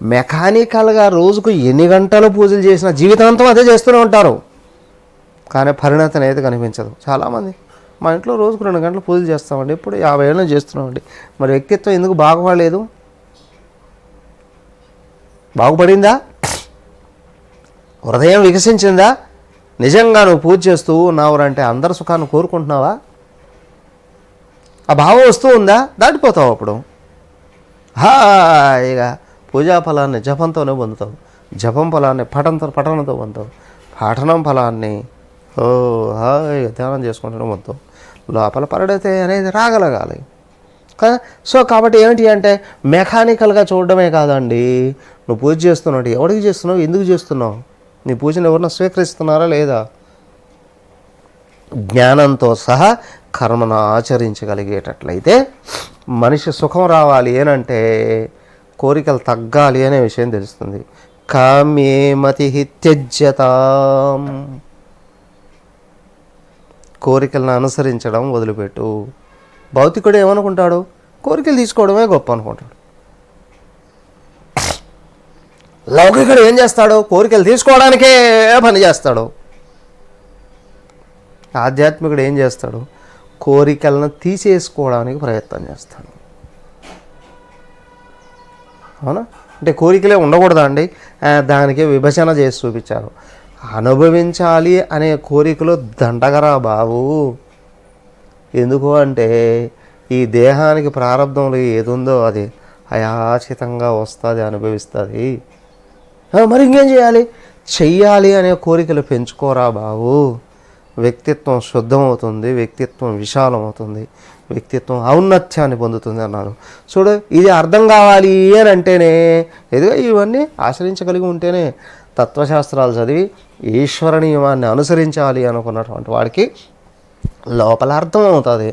మెకానికల్గా రోజుకు ఎన్ని గంటలు పూజలు చేసినా జీవితాంతం అదే చేస్తూనే ఉంటారు, కానీ పరిణతి అనేది కనిపించదు. చాలామంది మా ఇంట్లో రోజుకు 2 గంటలు పూజలు చేస్తామండి, ఇప్పుడు 50 ఏళ్ళు చేస్తున్నామండి. మరి వ్యక్తిత్వం ఎందుకు బాగుపడలేదు? బాగుపడిందా? హృదయం వికసించిందా? నిజంగా నువ్వు పూజ చేస్తూ ఉన్నావురంటే అందరి సుఖాన్ని కోరుకుంటున్నావా? ఆ భావం వస్తూ ఉందా? దాటిపోతావు. అప్పుడు హాయిగా పూజా ఫలాన్ని జపంతోనే పొందుతావు, జపం ఫలాన్ని పఠనంతో పొందుతావు, పఠనం ఫలాన్ని హాయిగా ధ్యానం చేసుకుంటూనే పొందుతావు. లోపల పరిణతి అనేది రాగలగాలి కదా. సో కాబట్టి ఏమిటి అంటే, మెకానికల్గా చూడడమే కాదండి. నువ్వు పూజ చేస్తున్నావు, ఎవరికి చేస్తున్నావు, ఎందుకు చేస్తున్నావు, నీ పూజను ఎవరన్నా స్వీకరిస్తున్నారా లేదా? జ్ఞానంతో సహా కర్మను ఆచరించగలిగేటట్లయితే మనిషి సుఖం రావాలి అనంటే కోరికలు తగ్గాలి అనే విషయం తెలుస్తుంది. కామ్యే మతి త్యజ్యతాం. కోరికలను అనుసరించడం వదిలిపెట్టు. భౌతికుడు ఏమనుకుంటాడు? కోరికలు తీసుకోవడమే గొప్ప అనుకుంటాడు. లౌకికుడు ఏం చేస్తాడు? కోరికలు తీసుకోవడానికే పని చేస్తాడు. ఆధ్యాత్మికుడు ఏం చేస్తాడు? కోరికలను తీసేసుకోవడానికి ప్రయత్నం చేస్తాడు. అవునా? అంటే కోరికలే ఉండకూడదా అండి? దానికే విభజన చేసి చూపించారు. అనుభవించాలి అనే కోరికలు దండగరా బాబు. ఎందుకు అంటే ఈ దేహానికి ప్రారంభంలో ఏది ఉందో అది అయాచితంగా వస్తుంది, అనుభవిస్తుంది. మరి ఇంకేం చేయాలి? చెయ్యాలి అనే కోరికలు పెంచుకోరా బాబు. వ్యక్తిత్వం శుద్ధమవుతుంది, వ్యక్తిత్వం విశాలమవుతుంది, వ్యక్తిత్వం ఔన్నత్యాన్ని పొందుతుంది అన్నారు. చూడు, ఇది అర్థం కావాలి అని అంటేనే, ఎదుగా ఇవన్నీ ఆచరించగలిగి ఉంటేనే, తత్వశాస్త్రాలు చదివి ఈశ్వర నియమాన్ని అనుసరించాలి అనుకున్నటువంటి వాడికి లోపల అర్థమవుతుంది.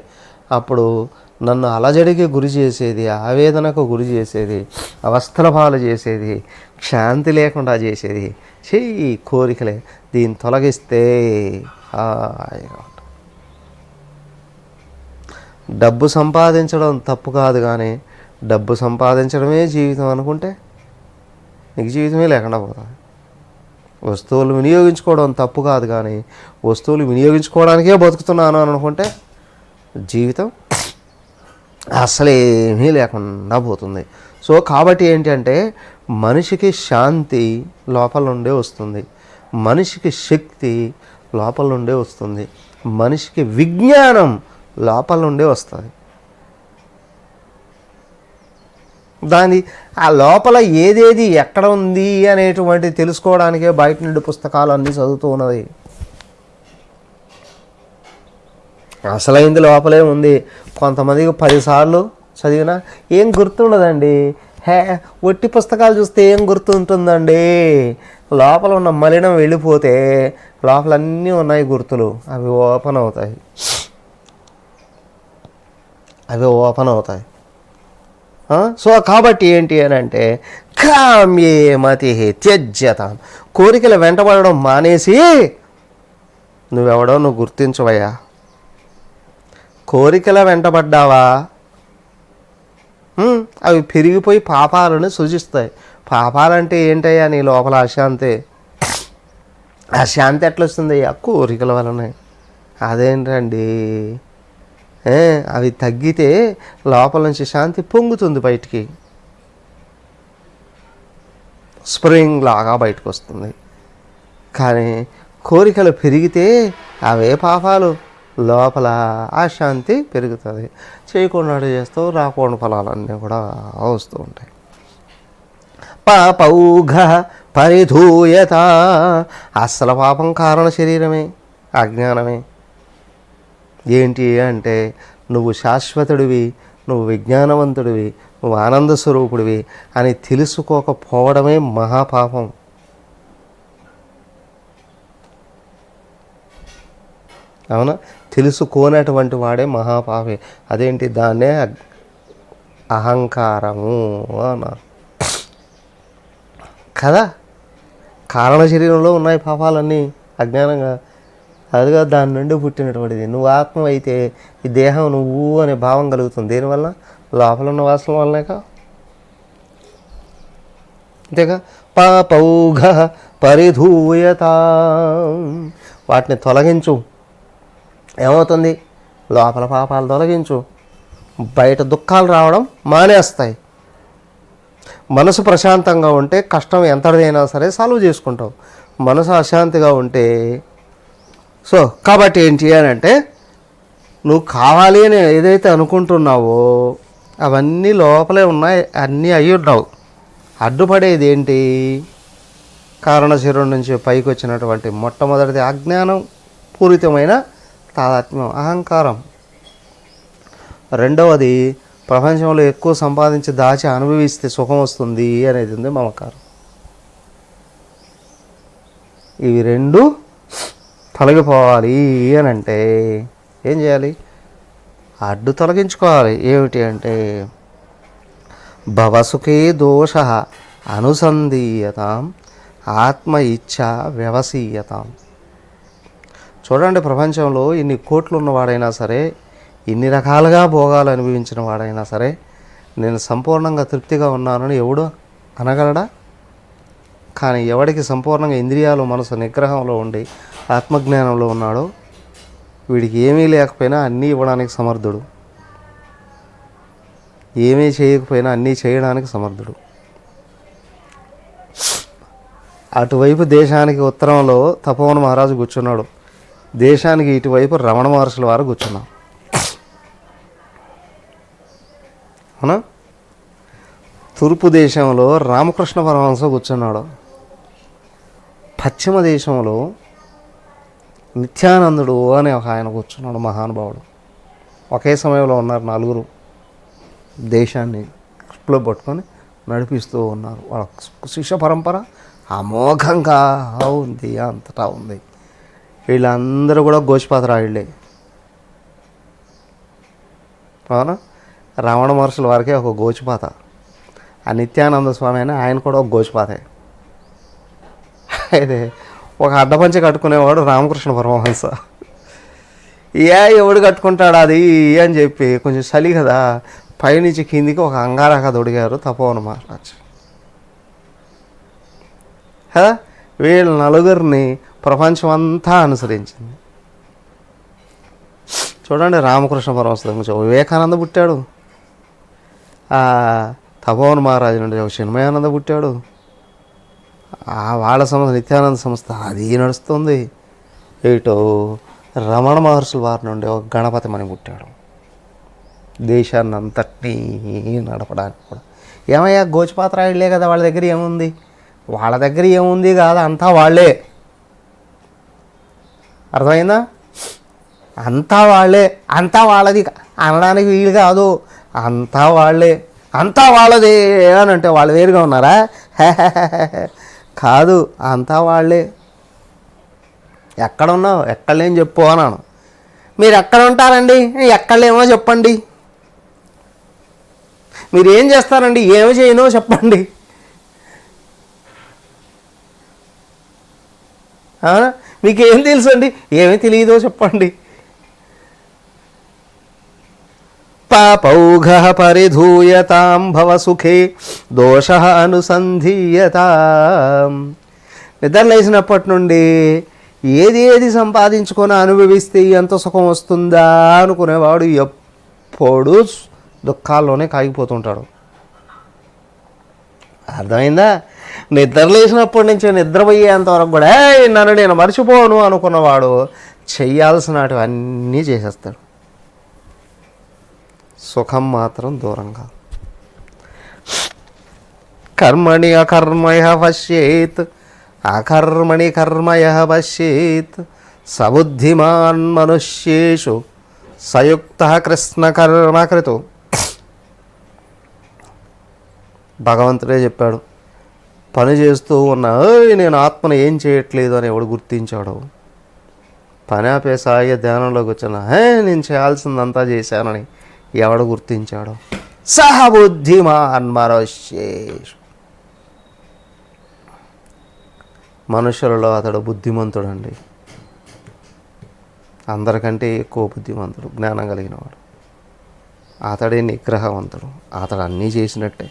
అప్పుడు నన్ను అలజడికి గురి చేసేది, ఆవేదనకు గురి చేసేది, అవస్థల పాలు చేసేది, శాంతి లేకుండా చేసేది చెయ్యి కోరికలే. దీన్ని తొలగిస్తే డబ్బు సంపాదించడం తప్పు కాదు, కానీ డబ్బు సంపాదించడమే జీవితం అనుకుంటే నీకు జీవితమే లేకుండా పోతుంది. వస్తువులు వినియోగించుకోవడం తప్పు కాదు, కానీ వస్తువులు వినియోగించుకోవడానికే బతుకుతున్నాను అని అనుకుంటే జీవితం అసలేమీ లేకుండా పోతుంది. సో కాబట్టి ఏంటంటే మనిషికి శాంతి లోపల నుండే వస్తుంది, మనిషికి శక్తి లోపల నుండే వస్తుంది, మనిషికి విజ్ఞానం లోపల నుండే వస్తుంది. ఆ లోపల ఏదేది ఎక్కడ ఉంది అనేటువంటి తెలుసుకోవడానికే బయట నుండి పుస్తకాలు అన్నీ చదువుతూ ఉన్నది. అసలైంది లోపలే ఉంది. కొంతమందికి 10 సార్లు చదివినా ఏం గుర్తుండదండి. ఒట్టి పుస్తకాలు చూస్తే ఏం గుర్తుంటుందండి? లోపల ఉన్న మలినం వెళ్ళిపోతే లోపల అన్నీ ఉన్నాయి గుర్తులు, అవి ఓపెన్ అవుతాయి. సో కాబట్టి ఏంటి అని అంటే కామ్యే మతి త్యజ్యత, కోరికలు వెంటబడడం మానేసి నువ్వు గుర్తించవయ్యా. కోరికల వెంటబడ్డావా అవి పెరిగిపోయి పాపాలను సృజిస్తాయి. పాపాలంటే ఏంటయ్యా? నీ లోపల అశాంతి. అశాంతి ఎట్లా వస్తుందయ్యా? కోరికల వలనే. అదేంటండి, అవి తగ్గితే లోపల నుంచి శాంతి పొంగుతుంది, బయటికి స్ప్రింగ్ లాగా బయటకు వస్తుంది. కానీ కోరికలు పెరిగితే అవే పాపాలు, లోపల అశాంతి పెరుగుతుంది. చేయకుండా చేస్తూ రాకుండా ఫలాలన్నీ కూడా వస్తూ ఉంటాయి. పాపౌఘ పరిధూయత, అసలు పాపం కారణ శరీరమే, అజ్ఞానమే. ఏంటి అంటే నువ్వు శాశ్వతుడివి, నువ్వు విజ్ఞానవంతుడివి, నువ్వు ఆనంద స్వరూపుడివి అని తెలుసుకోకపోవడమే మహాపాపం. అవునా? తెలుసుకోనటువంటి వాడే మహాపాపి. అదేంటి? దాన్నే అహంకారము అన్నారు కదా. కారణ శరీరంలో ఉన్నాయి పాపాలన్నీ అజ్ఞానంగా, అదిగా దాని నుండి పుట్టినటువంటిది. నువ్వు ఆత్మ అయితే ఈ దేహం నువ్వు అనే భావం కలుగుతుంది. దేనివల్ల? లోపల ఉన్న వాసన వల్లనేక. అంతేగా. పాపౌఘ పరిధూయత, వాటిని తొలగించు. ఏమవుతుంది? లోపల పాపాలు తొలగించు, బయట దుఃఖాలు రావడం మానేస్తాయి. మనసు ప్రశాంతంగా ఉంటే కష్టం ఎంతటిదైనా సరే సాల్వ్ చేసుకుంటావు. మనసు అశాంతిగా ఉంటే కాబట్టి ఏంటి అని అంటే నువ్వు కావాలి అని ఏదైతే అనుకుంటున్నావో అవన్నీ లోపలే ఉన్నాయి, అన్నీ అయ్యి ఉన్నావు. అడ్డుపడేది ఏంటి? కారణ శరీరం నుంచి పైకి వచ్చినటువంటి మొట్టమొదటిది అజ్ఞానం పూరితమైన తాదాత్మ్యం, అహంకారం. రెండవది ప్రపంచంలో ఎక్కువ సంపాదించి దాచి అనుభవిస్తే సుఖం వస్తుంది అనేది ఉంది, మమకారం. ఇవి రెండు తొలగిపోవాలి అని అంటే ఏం చేయాలి? అడ్డు తొలగించుకోవాలి. ఏమిటి అంటే భవసుఖే దోష అనుసంధీయతాం ఆత్మ ఇచ్ఛ వ్యవసీయతాం. చూడండి, ప్రపంచంలో ఇన్ని కోట్లు ఉన్నవాడైనా సరే, ఇన్ని రకాలుగా భోగాలు అనుభవించిన వాడైనా సరే, నేను సంపూర్ణంగా తృప్తిగా ఉన్నానని ఎవడు అనగలడా? కానీ ఎవడికి సంపూర్ణంగా ఇంద్రియాలు మనసు నిగ్రహంలో ఉండి ఆత్మజ్ఞానంలో ఉన్నాడో వీడికి ఏమీ లేకపోయినా అన్నీ ఇవ్వడానికి సమర్థుడు, ఏమీ చేయకపోయినా అన్నీ చేయడానికి సమర్థుడు. అటువైపు దేశానికి ఉత్తరంలో తపోవన మహారాజు కూర్చున్నాడు, దేశానికి ఇటువైపు రమణ మహర్షుల వారు కూర్చున్నాం. అవునా? తూర్పు దేశంలో రామకృష్ణ పరమహంస కూర్చున్నాడు, పశ్చిమ దేశంలో నిత్యానందుడు అని ఒక ఆయన కూర్చున్నాడు, మహానుభావుడు. ఒకే సమయంలో ఉన్నారు నలుగురు, దేశాన్ని కృష్ణలో పట్టుకొని నడిపిస్తూ ఉన్నారు. వాళ్ళ శిష్య పరంపర అమోఘంగా ఉంది, అంతటా ఉంది. వీళ్ళందరూ కూడా గోచిపాతరాయుళ్ళే. అవునా? రమణ మహర్షుల వారికి ఒక గోచిపాత, ఆ నిత్యానంద స్వామి అయినా ఆయన కూడా ఒక గోచిపాతే. అయితే ఒక అడ్డపంచ కట్టుకునేవాడు రామకృష్ణ పరమహంస. ఎవడు కట్టుకుంటాడు అది అని చెప్పి కొంచెం చలి కదా, పైనుంచి కిందికి ఒక అంగారక దొడిగారు తపోవన మహారాజ్ కదా. వీళ్ళ నలుగురిని ప్రపంచం అంతా అనుసరించింది. చూడండి, రామకృష్ణ పరమహంస దగ్గర నుంచి వివేకానంద పుట్టాడు, తపోవన్ మహారాజు నుండి చిన్మయానంద పుట్టాడు, వాళ్ళ సంస్థ నిత్యానంద సంస్థ అది నడుస్తుంది. ఇటు రమణ మహర్షుల వారి నుండి ఒక గణపతి మని పుట్టాడు, దేశాన్ని అంతటినీ నడపడానికి కూడా. ఏమయ్యా గోచిపాత్రాయుడులే కదా, వాళ్ళ దగ్గర ఏముంది, వాళ్ళ దగ్గర ఏముంది కాదు, అంతా వాళ్ళే. అర్థమైందా? అంతా వాళ్ళే, అంతా వాళ్ళది అనడానికి వీలు కాదు, అంతా వాళ్ళే, అంతా వాళ్ళదే అని అంటే వాళ్ళు వేరుగా ఉన్నారా? కాదు, అంతా వాళ్ళే. ఎక్కడున్నావు, ఎక్కడలేని చెప్పు అన్నాను. మీరు ఎక్కడ ఉంటారండి, ఎక్కడలేమో చెప్పండి. మీరు ఏం చేస్తారండి, ఏమి చేయనో చెప్పండి. మీకేం తెలుసు అండి, ఏమి తెలియదో చెప్పండి. పాపౌఘ పరిధూయతాం భవ సుఖే దోష అనుసంధీయతాం. నిద్రలేసినప్పటి నుండి ఏది సంపాదించుకొని అనుభవిస్తే ఎంత సుఖం వస్తుందా అనుకునేవాడు ఎప్పుడూ దుఃఖాల్లోనే కాగిపోతుంటాడు. అర్థమైందా? నిద్రలేసినప్పటి నుంచి నిద్రపోయేంతవరకు కూడా నన్ను నేను మర్చిపోను అనుకున్నవాడు చెయ్యాల్సినవి అన్నీ చేసేస్తాడు. సుఖం మాత్రం దూరంగా. కర్మణి అకర్మయ పశ్యేత్, అకర్మణి కర్మయ పశ్యేత్, సబుద్ధిమాన్ మనుష్యేషు సయుక్త కృష్ణ కర్మకృతు. భగవంతుడే చెప్పాడు, పని చేస్తూ ఉన్నా నేను ఆత్మను ఏం చేయట్లేదు అని ఎవడు గుర్తించాడు, పని ఆపేసాయ ధ్యానంలోకి వచ్చిన నేను చేయాల్సిందంతా చేశానని ఎవడు గుర్తించాడు, సహబుద్ధిమాన్ మనుష్యేషు. మనుషులలో అతడు బుద్ధిమంతుడండి, అందరికంటే ఎక్కువ బుద్ధిమంతుడు, జ్ఞానం కలిగినవాడు. అతడే నిగ్రహవంతుడు, అతడు అన్నీ చేసినట్టే.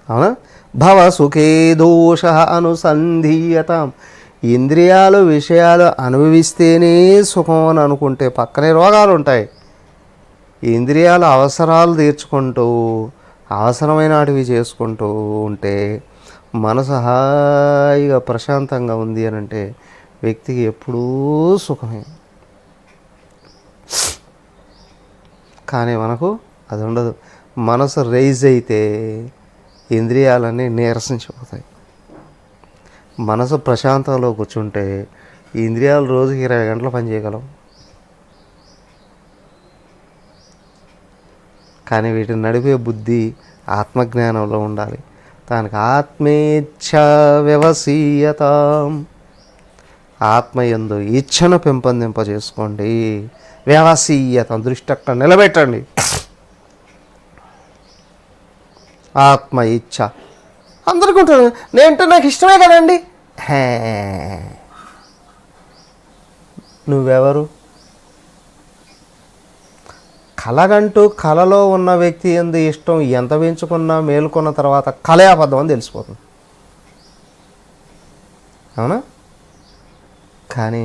అవునా? భవ సుఖే దోష అనుసంధీయతాం. ఇంద్రియాలు విషయాలు అనుభవిస్తేనే సుఖం అని అనుకుంటే పక్కనే రోగాలు ఉంటాయి. ఇంద్రియాలు అవసరాలు తీర్చుకుంటూ అవసరమైన వాటివి చేసుకుంటూ ఉంటే మనసు హాయిగా ప్రశాంతంగా ఉంది అని అంటే వ్యక్తికి ఎప్పుడూ సుఖమే. కానీ మనకు అది ఉండదు. మనసు రైజ్ అయితే ఇంద్రియాలన్నీ నీరసించిపోతాయి. మనసు ప్రశాంతంలో కూర్చుంటే ఇంద్రియాలు రోజుకి 20 గంటలు పనిచేయగలం. కానీ వీటిని నడిపే బుద్ధి ఆత్మజ్ఞానంలో ఉండాలి. దానికి ఆత్మేచ్ఛ వ్యవసీయతాం. ఆత్మయందు ఇచ్ఛను పెంపొందింపజేసుకోండి. వ్యవసీయతం, దృష్టి అక్కడ నిలబెట్టండి. ఆత్మ ఇచ్ఛ అందరికీ ఉంటుంది. నేనంటే నాకు ఇష్టమే కదండి. నువ్వెవరు? కలగంటూ కలలో ఉన్న వ్యక్తి ఎందు ఇష్టం ఎంత పెంచుకున్నా మేలుకున్న తర్వాత కలే అబద్ధం అని తెలిసిపోతుంది. అవునా? కానీ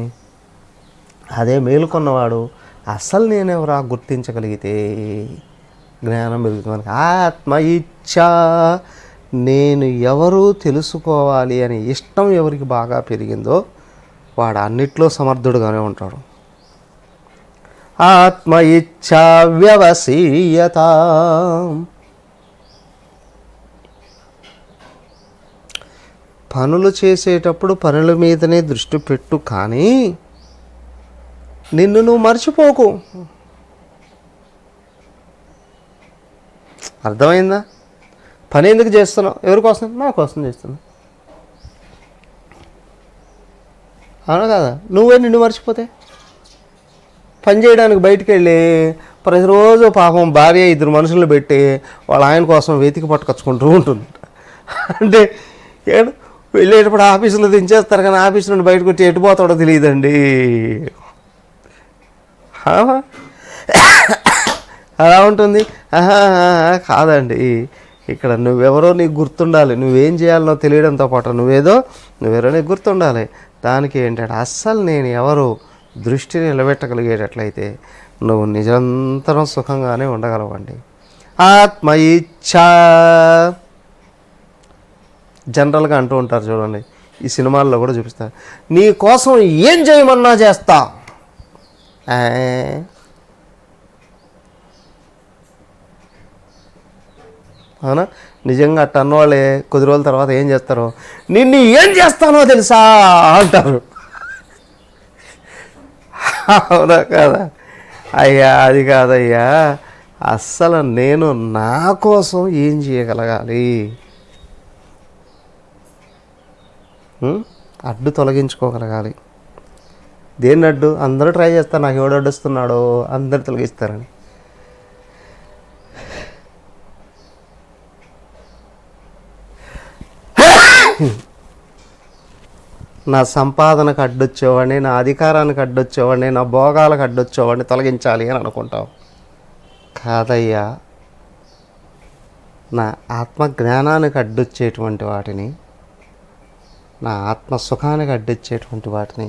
అదే మేలుకున్నవాడు అసలు నేనెవరా గుర్తించగలిగితే జ్ఞానం పెరుగుతుంది. ఆత్మ ఇచ్ఛ, నేను ఎవరు తెలుసుకోవాలి అనే ఇష్టం ఎవరికి బాగా పెరిగిందో వాడు అన్నిట్లో సమర్థుడుగానే ఉంటాడు. ఆత్మ ఇచ్ఛ వ్యవసీయత. పనులు చేసేటప్పుడు పనుల మీదనే దృష్టి పెట్టు, కానీ నిన్ను నువ్వు మర్చిపోకు. అర్థమైందా? పని ఎందుకు చేస్తున్నావు? ఎవరి కోసం? నా కోసం చేస్తున్నావు. అవునా కదా? నువ్వే నిన్ను మర్చిపోతే పని చేయడానికి బయటికి వెళ్ళి ప్రతిరోజు పాపం భార్య 2 మనుషులను పెట్టి వాళ్ళ ఆయన కోసం వెతికి పట్టుకొచ్చుకుంటూ ఉంటుంది. అంటే వెళ్ళేటప్పుడు ఆఫీసులో దించేస్తారు, కానీ ఆఫీసు నుండి బయటకు వచ్చి ఎటుపోతాడో తెలియదండి. అలా ఉంటుంది. కాదండి, ఇక్కడ నువ్వెవరో నీకు గుర్తుండాలి. నువ్వేం చేయాలనో తెలియడంతో పాటు నువ్వేరో నీకు గుర్తుండాలి. దానికి ఏంటంటే అస్సలు నేను ఎవరు దృష్టిని నిలబెట్టగలిగేటట్లయితే నువ్వు నిరంతరం సుఖంగానే ఉండగలవండి. ఆత్మ ఇచ్ఛ జనరల్గా అంటూ ఉంటారు చూడండి, ఈ సినిమాల్లో కూడా చూపిస్తారు, నీ కోసం ఏం చేయమన్నా చేస్తా. అవునా? నిజంగా అట్ట అన్నవాళ్ళే కొద్ది రోజుల తర్వాత ఏం చేస్తారో, నిన్ను ఏం చేస్తానో తెలుసా అంటారు. అవునా కాదా? అయ్యా అది కాదయ్యా, అస్సలు నేను నా కోసం ఏం చేయగలగాలి, అడ్డు తొలగించుకోగలగాలి. దేన్ని అడ్డు? అందరూ ట్రై చేస్తారు, నాకు ఎవడు అడ్డుస్తున్నాడో అందరు తొలగిస్తారని. నా సంపాదనకు అడ్డొచ్చేవాడిని, నా అధికారానికి అడ్డొచ్చేవాడిని, నా భోగాలకు అడ్డొచ్చేవాడిని తొలగించాలి అని అనుకుంటాం. కాదయ్యా, నా ఆత్మ జ్ఞానానికి అడ్డొచ్చేటువంటి వాటిని, నా ఆత్మ సుఖానికి అడ్డొచ్చేటువంటి వాటిని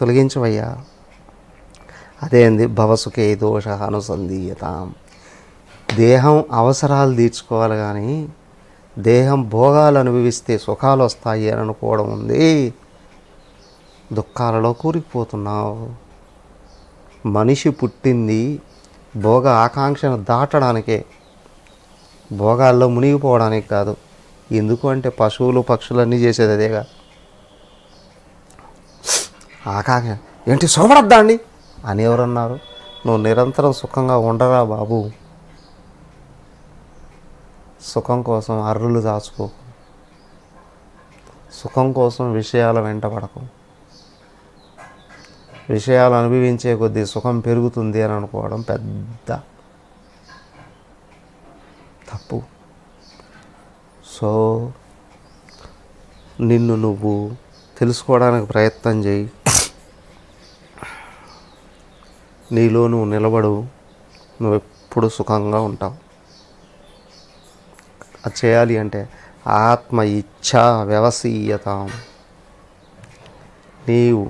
తొలగించవయ్యా. అదేంది భవసుఖే దోష అనుసంధీయతాం. దేహం అవసరాలు తీర్చుకోవాలి కానీ దేహం భోగాలు అనుభవిస్తే సుఖాలు వస్తాయి అని అనుకోవడం ఉంది. దుఃఖాలలో కూరుకుపోతున్నావు. మనిషి పుట్టింది భోగ ఆకాంక్షను దాటడానికే, భోగాల్లో మునిగిపోవడానికి కాదు. ఎందుకు అంటే పశువులు పక్షులన్నీ చేసేది అదేగా. ఆకాంక్ష ఏంటి సోమరద్దా అండి అని ఎవరన్నారు? నువ్వు నిరంతరం సుఖంగా ఉండరా బాబు. సుఖం కోసం అర్రులు దాచుకో, సుఖం కోసం విషయాల వెంట పడకు. విషయాలు అనుభవించే కొద్దీ సుఖం పెరుగుతుంది అని అనుకోవడం పెద్ద తప్పు. సో నిన్ను నువ్వు తెలుసుకోవడానికి ప్రయత్నం చేయి. నీలో నువ్వు నిలబడు, నువ్వు ఎప్పుడు సుఖంగా ఉంటావు. అది చేయాలి అంటే ఆత్మ ఇచ్ఛా వ్యవసీయత. నీవు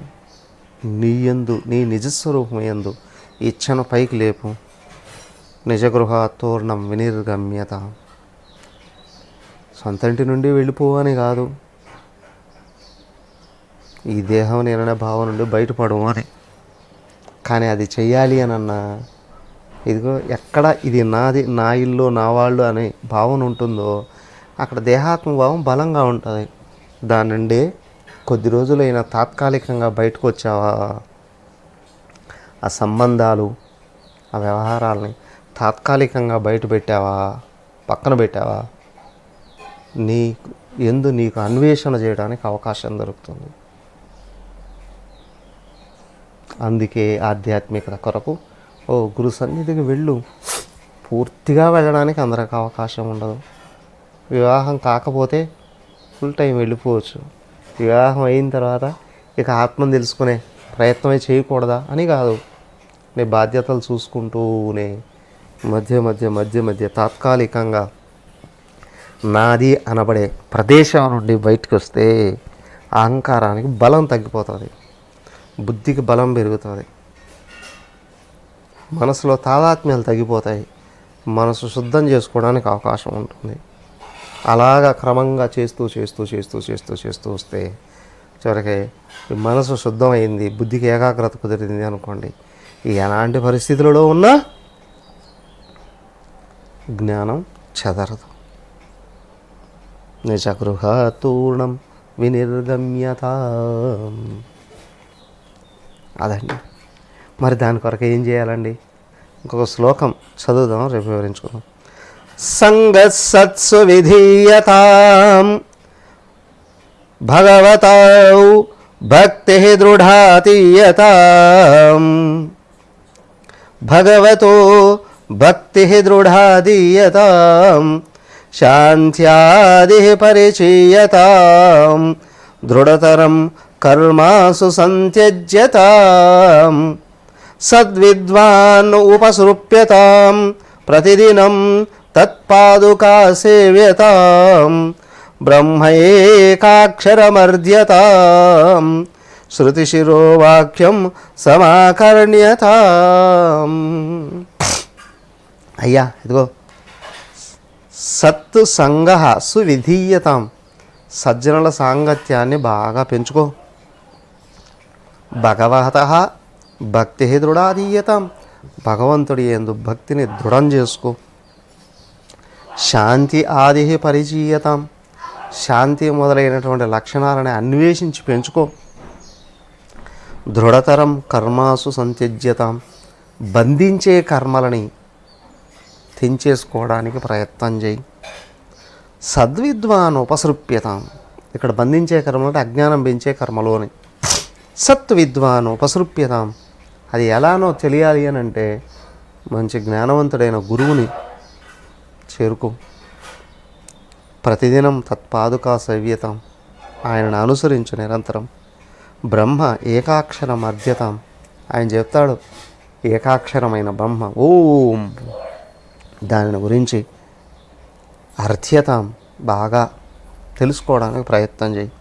నీయందు, నీ నిజస్వరూపమయందు ఇచ్ఛను పైకి లేపు. నిజగృహ తోరణం వినిర్గమ్యత. సొంతంటి నుండి వెళ్ళిపోవని కాదు, ఈ దేహం నేననే భావం నుండి బయటపడవు అని. కానీ అది చెయ్యాలి అని అన్నా, ఇదిగో ఎక్కడ ఇది నాది, నా ఇల్లు, నా వాళ్ళు అనే భావన ఉంటుందో అక్కడ దేహాత్మ భావం బలంగా ఉంటుంది. దాని నుండి కొద్ది రోజులైనా తాత్కాలికంగా బయటకు వచ్చావా, ఆ సంబంధాలు, ఆ వ్యవహారాలని తాత్కాలికంగా బయట పెట్టావా, పక్కన పెట్టావా, నీకు అన్వేషణ చేయడానికి అవకాశం దొరుకుతుంది. అందుకే ఆధ్యాత్మికత కొరకు గురు సన్నిధికి వెళ్ళు. పూర్తిగా వెళ్ళడానికి అందరికి అవకాశం ఉండదు. వివాహం కాకపోతే ఫుల్ టైం వెళ్ళిపోవచ్చు. వివాహం అయిన తర్వాత ఇక ఆత్మను తెలుసుకునే ప్రయత్నమే చేయకూడదా అని కాదు. నీ బాధ్యతలు చూసుకుంటూనే మధ్య మధ్య మధ్య మధ్య తాత్కాలికంగా నాది అనబడే ప్రదేశం నుండి బయటకు వస్తే అహంకారానికి బలం తగ్గిపోతుంది, బుద్ధికి బలం పెరుగుతుంది, మనసులో తాదాత్మ్యాలు తగ్గిపోతాయి, మనసు శుద్ధం చేసుకోవడానికి అవకాశం ఉంటుంది. అలాగా క్రమంగా చేస్తూ చేస్తూ చేస్తూ చేస్తూ చేస్తూ వస్తే చివరికి మనసు శుద్ధమైంది, బుద్ధికి ఏకాగ్రత కుదిరింది అనుకోండి, ఎలాంటి పరిస్థితులలో ఉన్నా జ్ఞానం చెదరదు. నిజగృహ తూర్ణం వినిర్గమ్యత. అదండి. మరి దాని కొరకు ఏం చేయాలండి? ఇంకొక శ్లోకం చదువుదాం, రేపు వివరించుకుందాం. సంగత్సత్సు విధీయతాం భగవతౌ భక్తి దృఢాతీయతాం. భగవతో భక్తి దృఢాదీయతాం. శాంత్యాది పరిచీయతాం. దృఢతరం కర్మాసు సంత్యజ్యతాం. సద్విద్వాన్ ఉపసృప్యతాం. ప్రతిదినం తత్పాదుకా సేవ్యతాం. బ్రహ్మైకాక్షరమర్ధ్యతాం. శృతిశిరో వాక్యం సమాకర్ణ్యతాం. అయ్యా ఇదిగో, సత్ సంగ సువిధీయతాం, సజ్జనుల సాంగత్యాన్ని బాగా పెంచుకో. భగవతః భక్తి దృఢాదీయతాం, భగవంతుడి యందు భక్తిని దృఢం చేసుకో. శాంతి ఆది పరిచీయతాం, శాంతి మొదలైనటువంటి లక్షణాలని అన్వేషించి పెంచుకో. దృఢతరం కర్మాసు సంత్యజ్యతాం, బంధించే కర్మలని తెంచేసుకోవడానికి ప్రయత్నం చేయి. సద్విద్వాన్ ఉపసృప్యతాం, ఇక్కడ బంధించే కర్మలు అంటే అజ్ఞానం పెంచే కర్మలోని. సత్విద్వాన్ ఉపసృప్యతాం, అది ఎలానో తెలియాలి అని అంటే మంచి జ్ఞానవంతుడైన గురువుని చేరుకో. ప్రతిదినం తత్పాదుకా సవ్యతాం, ఆయనను అనుసరించు నిరంతరం. బ్రహ్మ ఏకాక్షరం అర్ధ్యతాం, ఆయన చెప్తాడు ఏకాక్షరమైన బ్రహ్మ ఓం, దానిని గురించి అర్థ్యతాం బాగా తెలుసుకోవడానికి ప్రయత్నం చేయి.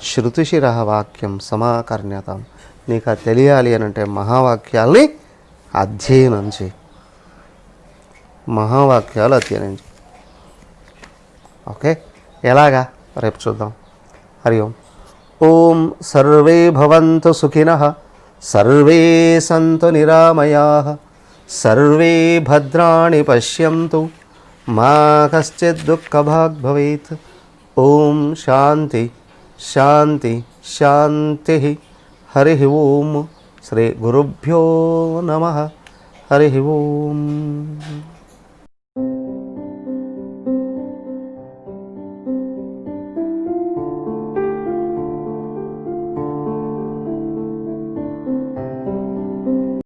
శృతిశిర వాక్యం సమాకర్ణ్యతాం, నీకు అది తెలియాలి అని అంటే మహావాక్యాల్ని అధ్యయనం చేయి. మహావాక్యాలు అధ్యయనం చేయి. ఓకే, ఎలాగా రేపు చూద్దాం. హరి ఓం. ఓం సర్వే భవంతు సుఖినః, సర్వే సంతు నిరామయాః, సర్వే భద్రాణి పశ్యంతు, మా కశ్చిద్ దుఃఖభాగ్ భవేత్. ఓం శాంతి శాంతి శాంతి. హరి ఓం. శ్రీ గురుభ్యో నమః. హరి ఓం.